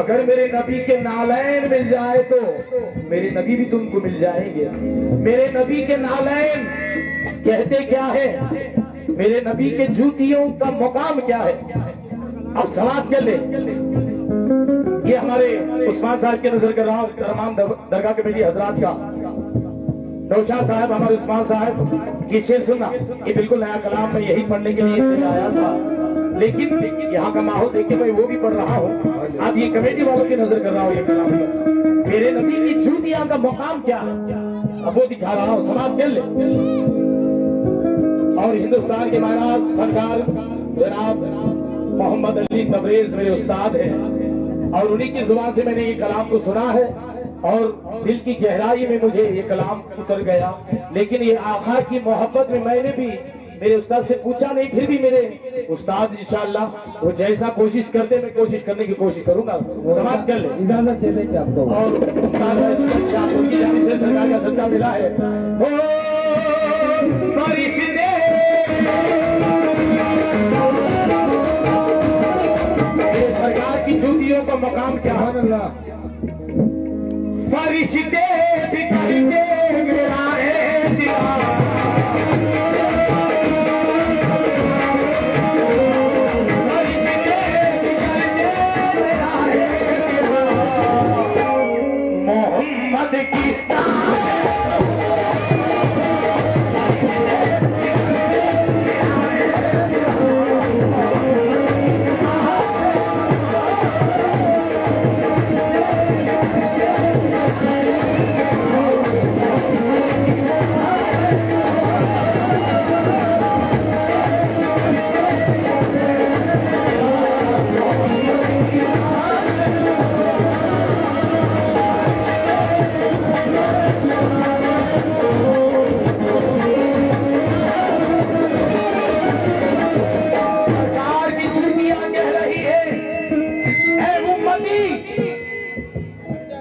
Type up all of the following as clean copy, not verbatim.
अगर मेरे नबी के नालैन मिल जाए तो मेरे नबी भी तुमको मिल जाएंगे। मेरे नबी के नालैन कहते क्या है, मेरे नबी के जूतियों का मुकाम क्या है। अब समाप्त कर ले। ये हमारे उस्मान साहब के नजर कर रहा हूं, तमाम दरगाह कमेटी हजरात का। नौशाद साहब, हमारे उस्मान साहब ये शेर सुनना, ये बिल्कुल नया कलाम मैं यही पढ़ने के लिए आया था, लेकिन यहाँ का माहौल देख के मैं वो भी पढ़ रहा हूँ। अब ये कमेटी वालों की नजर कर रहा हूँ ये कलाम का। मेरे नबी की जूतियां का मुकाम क्या है, अब वो दिखा रहा हूँ। समाप्त कर ले। और हिंदुस्तान के महाराज फनकार जनाब मोहम्मद अली तबरेज मेरे उस्ताद हैं, और उन्हीं की जुबान से मैंने ये कलाम को सुना है और दिल की गहराई में मुझे ये कलाम उतर गया। लेकिन ये आका की मोहब्बत में मैंने भी मेरे उस्ताद से पूछा नहीं, फिर भी मेरे उस्ताद इंशाअल्लाह वो जैसा कोशिश करते मैं कोशिश करने की कोशिश करूंगा। समाप्त कर ले, इजाजत दे देंगे आपको। और उनकी जानिब से सरकार का सच्चा मिला है। सरकार की जूतियों का मकाम क्या है। फरिश्ते दिखाई दे मेरा मोहम्मद की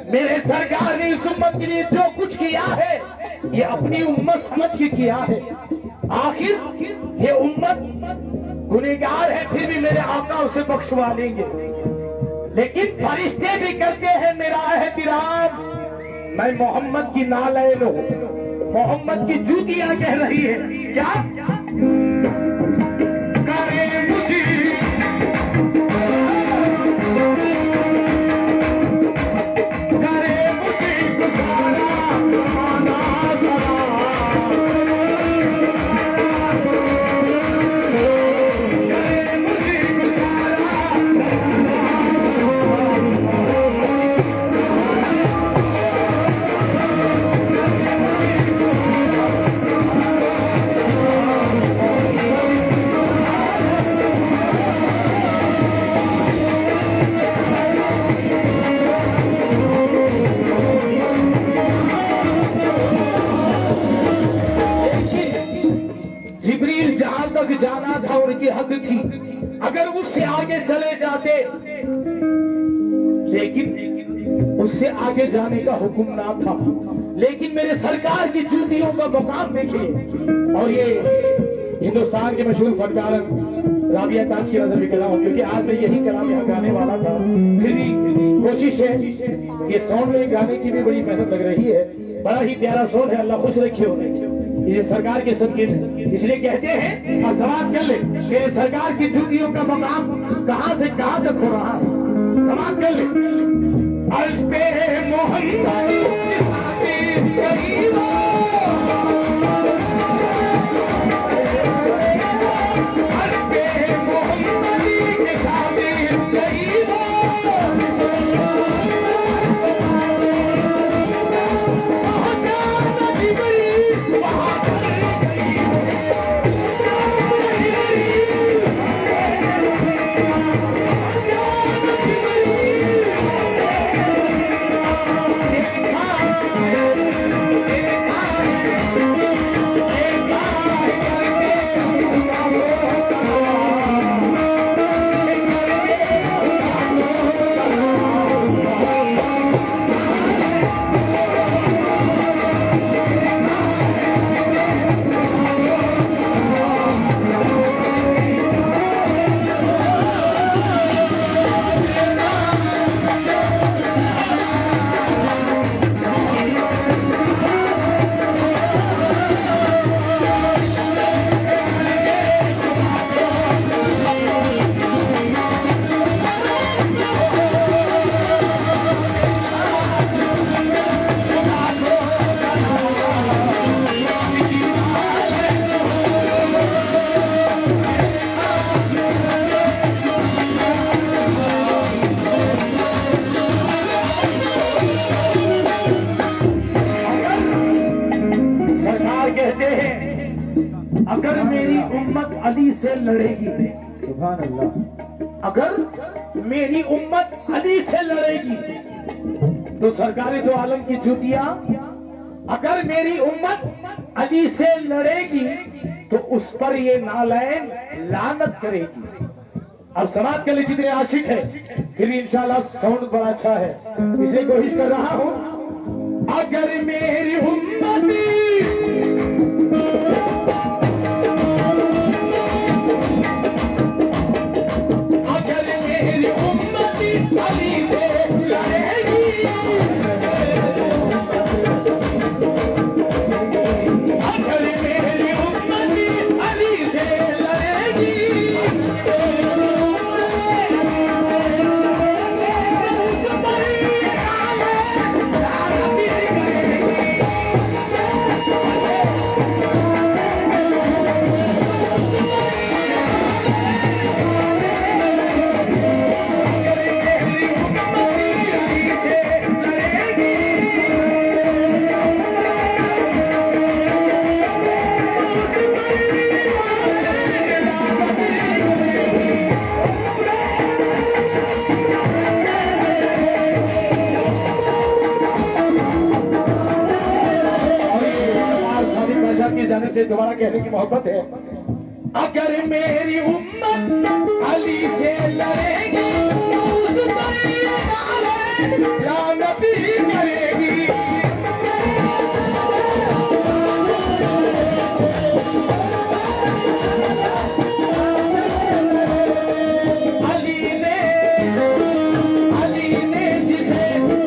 मेरे सरकार ने इस उम्मत के लिए जो कुछ किया है ये अपनी उम्मत समझ के किया है। आखिर ये उम्मत गुनहगार है, फिर भी मेरे आका उसे बख्शवा लेंगे। लेकिन फरिश्ते भी करते हैं मेरा एहतराम। मैं मोहम्मद की नालैन हूं, मोहम्मद की जूतियां कह रही है क्या करे मुझे जाना था उनकी हद थी, अगर उससे आगे चले जाते, लेकिन उससे आगे जाने का हुक्म ना था। लेकिन मेरे सरकार की जूतियों का मुकाम देखिए। और ये हिंदुस्तान के मशहूर फनकार राबिया ताज की नजर भी कर रहा हूं, क्योंकि आज मैं यही कलाम यहाँ गाने वाला था। फिर भी कोशिश है, ये सॉन्ग में गाने की भी बड़ी मेहनत लग रही है। बड़ा ही प्यारा सॉन्ग है, अल्लाह खुश रखे उन्हें ये सरकार के सदके। इसलिए कहते हैं और समाप्त कर ले कि सरकार की जूतियों का मकाम कहां से कहां तक हो रहा है। समाप्त कर ले। अर्ज पे मोहम्मद अगर मेरी उम्मत अली से लड़ेगी, सुभान अल्लाह, अगर मेरी उम्मत अली से लड़ेगी तो सरकारी दो आलम की जूतियां, अगर मेरी उम्मत अली से लड़ेगी तो उस पर ये नालैन लानत करेगी। अब समाज के लिए जितने आशिक है, फिर भी इंशाल्लाह साउंड बड़ा अच्छा है, इसलिए कोशिश कर रहा हूं। अगर मेरी उम्मत अली से लड़ेगी, अगर मेरी उम्मत अली से लड़ेगी, की जाने से दोबारा कहने की मोहब्बत है। अगर मेरी उम्मत अली से लड़ेगी उस पर ये नारे लानत ही करेगी। अली ने जिसे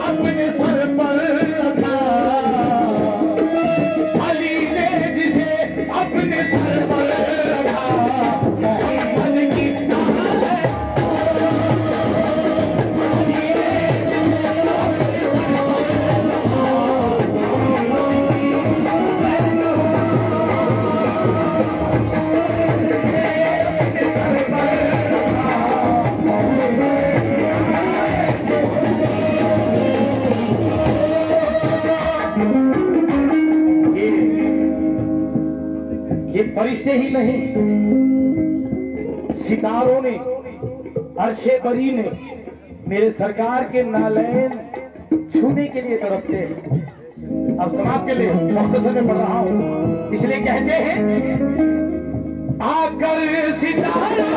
अपने सर पर रखा, अपने सर पर रखा, मोहम्मद की नाम है। ये फरिश्ते ही नहीं, सितारों ने, अर्शे बरी ने मेरे सरकार के नालैन छूने के लिए तड़पते हैं। अब समाज के लिए मुख्तसर में पढ़ रहा हूं, इसलिए कहते हैं आकर सितारा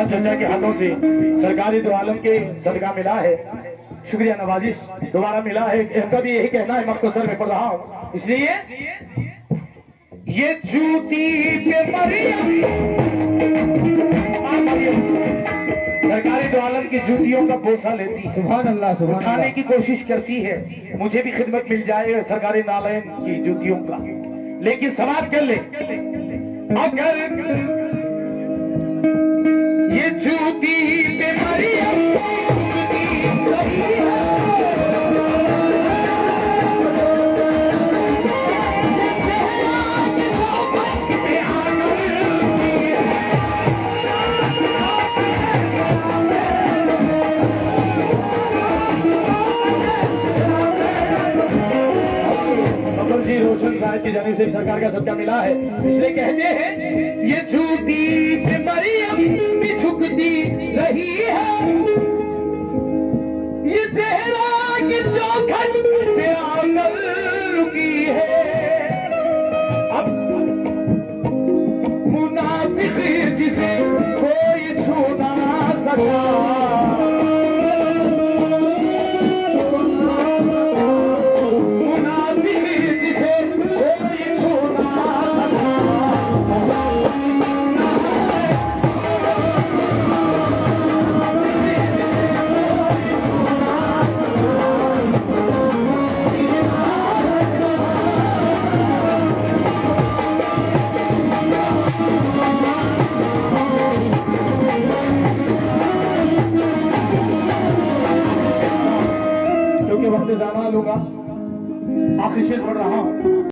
चचा के हाथों से सरकारी दो आलम के सदका मिला है, शुक्रिया नवाजिश दोबारा मिला है। इनका भी यही कहना है, मख्तसर में पढ़ रहा हूं, इसलिए ये जूती पे मरियम, सरकारी दो आलम की जूतियों का बोसा लेती है, सुभान अल्लाह, सुभान उठाने अल्लाह। की कोशिश करती है। मुझे भी खिदमत मिल जाए सरकारी नालैन की जूतियों का, लेकिन समाज कर ले। अगर ये जूती पे मरियम जी रोशन साहब की जानिब से सरकार का सदका मिला है, इसलिए कहते हैं ये झूठी पे मरियम भी झुकती रही है, ये चेहरा की चौखट पे आकर रुकी है। अब मुना लूंगा। आखिरी शेर पढ़ रहा हूं।